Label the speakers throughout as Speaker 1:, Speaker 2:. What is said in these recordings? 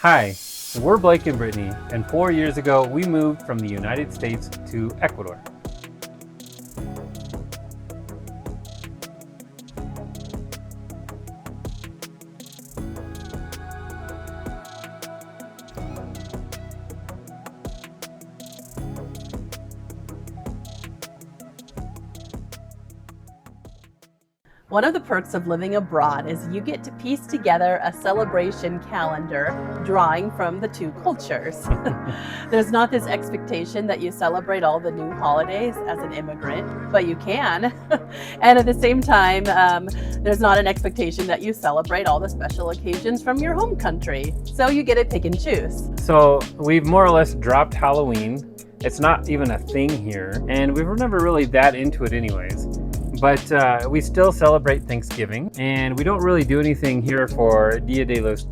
Speaker 1: Hi, we're Blake and Brittany, and 4 years ago we moved from the United States to Ecuador.
Speaker 2: One of the perks of living abroad is you get to piece together a celebration calendar drawing from the two cultures. There's not this expectation that you celebrate all the new holidays as an immigrant, but you can. And at the same time, there's not an expectation that you celebrate all the special occasions from your home country. So you get to pick and choose.
Speaker 1: So we've more or less dropped Halloween. It's not even a thing here, and we were never really that into it anyways. But we still celebrate Thanksgiving, and we don't really do anything here for Dia de los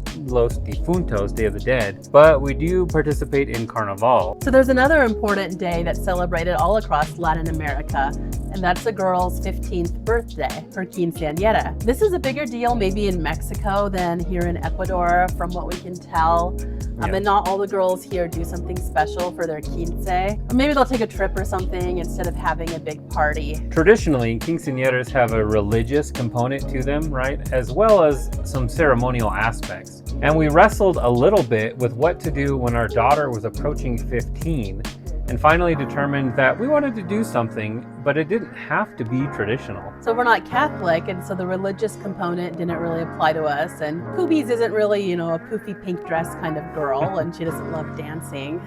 Speaker 1: Difuntos, Day of the Dead, but we do participate in Carnival.
Speaker 2: So there's another important day that's celebrated all across Latin America, and that's the girl's 15th birthday, her quinceañera. This is a bigger deal maybe in Mexico than here in Ecuador, from what we can tell. And not all the girls here do something special for their quince. Or maybe they'll take a trip or something instead of having a big party.
Speaker 1: Traditionally, quinceañeras have a religious component to them, right? As well as some ceremonial aspects. And we wrestled a little bit with what to do when our daughter was approaching 15, and finally determined that we wanted to do something, but it didn't have to be traditional.
Speaker 2: So we're not Catholic, and so the religious component didn't really apply to us. And Poobies isn't really, a poofy pink dress kind of girl, and she doesn't love dancing.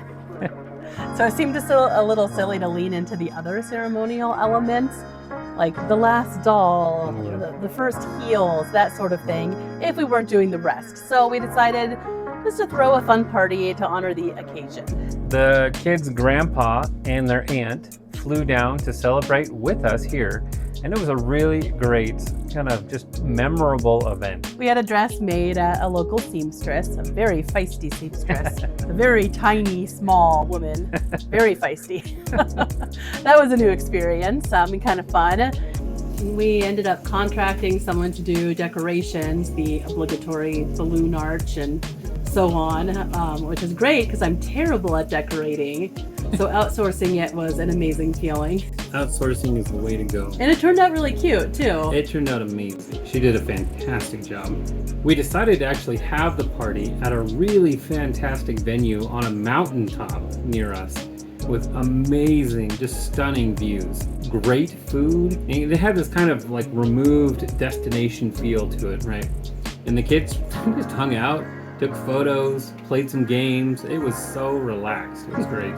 Speaker 2: So it seemed just a little silly to lean into the other ceremonial elements, like the last doll, the first heels, that sort of thing, if we weren't doing the rest. So we decided just to throw a fun party to honor the occasion.
Speaker 1: The kids' grandpa and their aunt flew down to celebrate with us here, and it was a really great, kind of just memorable event.
Speaker 2: We had a dress made at a local seamstress, a very feisty seamstress, a very tiny, small woman, very feisty. That was a new experience and kind of fun. We ended up contracting someone to do decorations, the obligatory balloon arch and so on, which is great because I'm terrible at decorating. So outsourcing it was an amazing feeling.
Speaker 3: Outsourcing is the way to go.
Speaker 2: And it turned out really cute too.
Speaker 3: It turned out amazing. She did a fantastic job. We decided to actually have the party at a really fantastic venue on a mountaintop near us with amazing, just stunning views. Great food. And it had this kind of like removed destination feel to it, right? And the kids just hung out, took photos, played some games. It was so relaxed. It was great.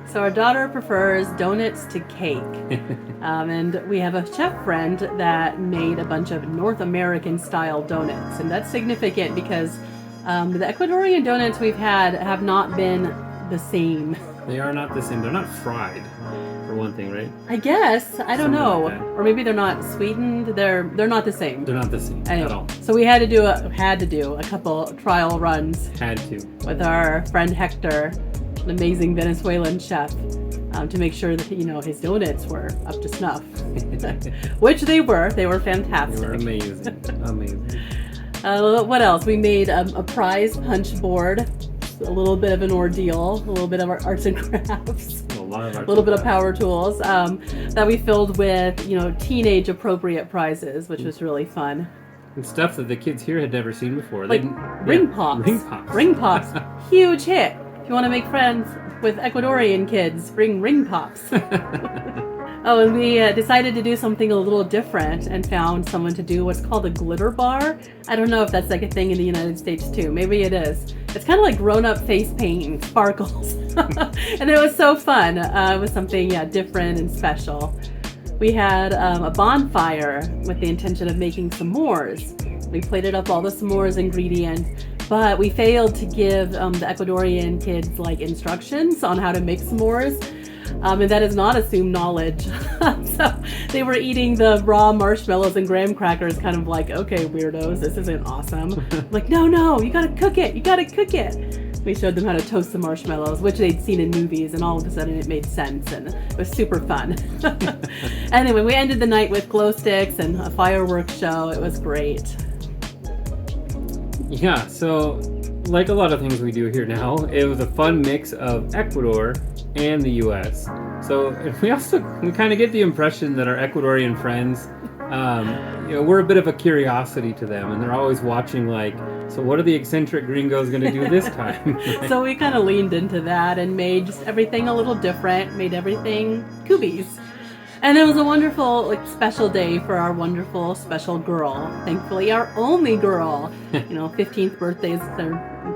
Speaker 2: So our daughter prefers donuts to cake. And we have a chef friend that made a bunch of North American style donuts. And that's significant because the Ecuadorian donuts we've had have not been the same.
Speaker 3: They are not the same. They're not fried, for one thing, right?
Speaker 2: I guess. I don't
Speaker 3: Something
Speaker 2: know.
Speaker 3: like that.
Speaker 2: Or maybe they're not sweetened. They're not the same.
Speaker 3: They're not the same
Speaker 2: Anyway,
Speaker 3: at all.
Speaker 2: so we had to do a couple trial runs
Speaker 3: Had to.
Speaker 2: with our friend Hector, an amazing Venezuelan chef, to make sure that his donuts were up to snuff, which they were. They were fantastic.
Speaker 3: They were amazing. Amazing.
Speaker 2: What else? We made a prize punch board, a little bit of an ordeal, a little bit of our arts and crafts.
Speaker 3: A
Speaker 2: little bit of power tools that we filled with, teenage appropriate prizes, which was really fun.
Speaker 3: And stuff that the kids here had never seen before.
Speaker 2: Like ring pops.
Speaker 3: Ring pops.
Speaker 2: Ring pops. Huge hit. If you want to make friends with Ecuadorian kids, bring ring pops. Oh, and we decided to do something a little different and found someone to do what's called a glitter bar. I don't know if that's like a thing in the United States too. Maybe it is. It's kind of like grown-up face paint and sparkles. And it was so fun. It was something different and special. We had a bonfire with the intention of making s'mores. We plated up all the s'mores ingredients, but we failed to give the Ecuadorian kids like instructions on how to make s'mores. And that is not assumed knowledge. So they were eating the raw marshmallows and graham crackers, kind of like, okay, weirdos, this isn't awesome. Like, no, you gotta cook it. We showed them how to toast the marshmallows, which they'd seen in movies, and all of a sudden it made sense, and it was super fun. Anyway, we ended the night with glow sticks and a fireworks show. It was great.
Speaker 3: Yeah, so like a lot of things we do here now, it was a fun mix of Ecuador and the U.S. So we kind of get the impression that our Ecuadorian friends, we're a bit of a curiosity to them, and they're always watching like, so what are the eccentric gringos going to do this time?
Speaker 2: So we kind of leaned into that and made just everything a little different, made everything coobies. And it was a wonderful, special day for our wonderful, special girl. Thankfully, our only girl. 15th birthdays,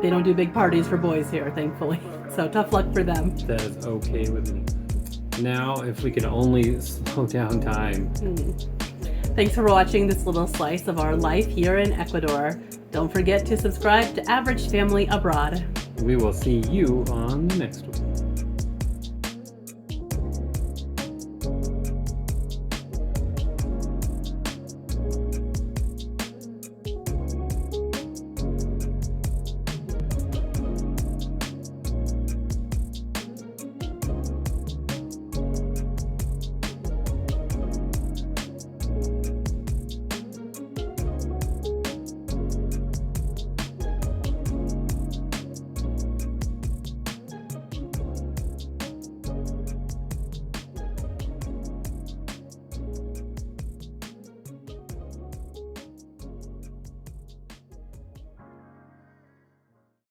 Speaker 2: they don't do big parties for boys here, thankfully. So tough luck for them.
Speaker 3: That is okay with me. Now, if we could only slow down time.
Speaker 2: Thanks for watching this little slice of our life here in Ecuador. Don't forget to subscribe to Average Family Abroad.
Speaker 3: We will see you on the next one.